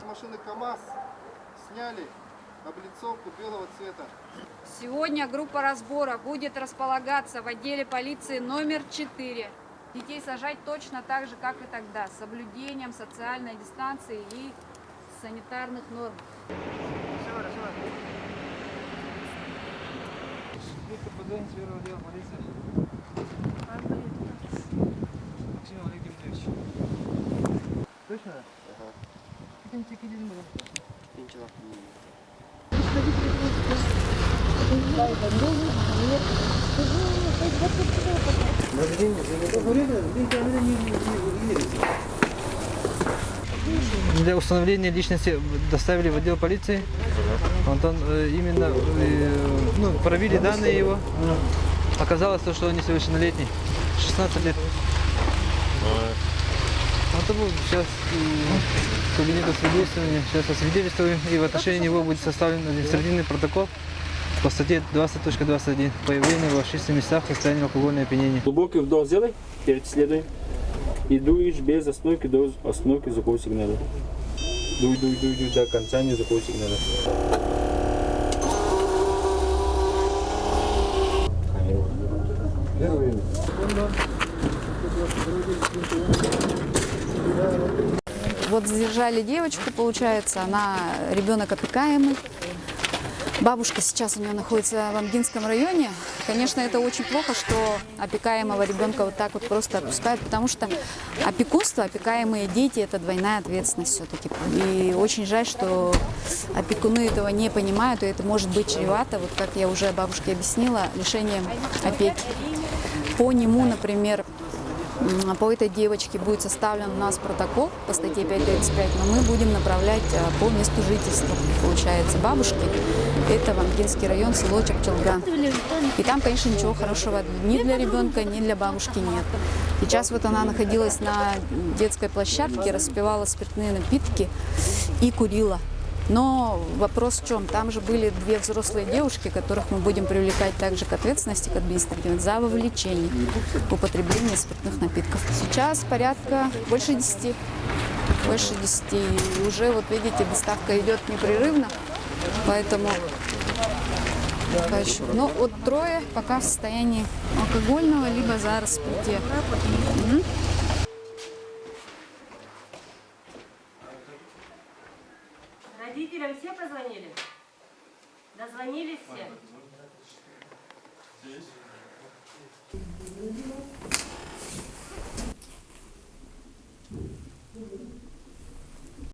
Машины КАМАЗ сняли облицовку белого цвета. Сегодня группа разбора будет располагаться в отделе полиции номер 4. Детей сажать точно так же, как и тогда, с соблюдением социальной дистанции и санитарных норм. Точно? Для установления личности доставили в отдел полиции. Вот он именно провели данные его. Оказалось, что он несовершеннолетний, 16 лет. Вот его сейчас в кабинете свидетельствования, сейчас освидетельствуем, и в отношении него будет составлен административный протокол по статье 20.21 появление в общественных местах в состоянии алкогольного опьянения. Глубокий вдох сделай перед исследованием и дуешь без остановки до остановки звукового сигнала. Дуй до окончания звукового сигнала. Вот задержали девочку, получается, она ребенок опекаемый. Бабушка сейчас у нее находится в Амгинском районе. Конечно, это очень плохо, что опекаемого ребенка вот так вот просто отпускают, потому что опекунство, опекаемые дети – это двойная ответственность все-таки. И очень жаль, что опекуны этого не понимают, и это может быть чревато, вот как я уже бабушке объяснила, лишением опеки. По нему, например, по этой девочке будет составлен у нас протокол по статье 535, но мы будем направлять по месту жительства, получается, бабушки. Это Амгинский район, село Чапчелган. И там, конечно, ничего хорошего ни для ребенка, ни для бабушки нет. Сейчас вот она находилась на детской площадке, распивала спиртные напитки и курила. Но вопрос в чем? Там же были две взрослые девушки, которых мы будем привлекать также к ответственности, к административной, за вовлечение в употребление спиртных напитков. Сейчас порядка больше 10. Больше 10. И уже, вот видите, доставка идет непрерывно, поэтому... Но вот трое пока в состоянии алкогольного, либо за распитие. Родителям все позвонили? Дозвонились все?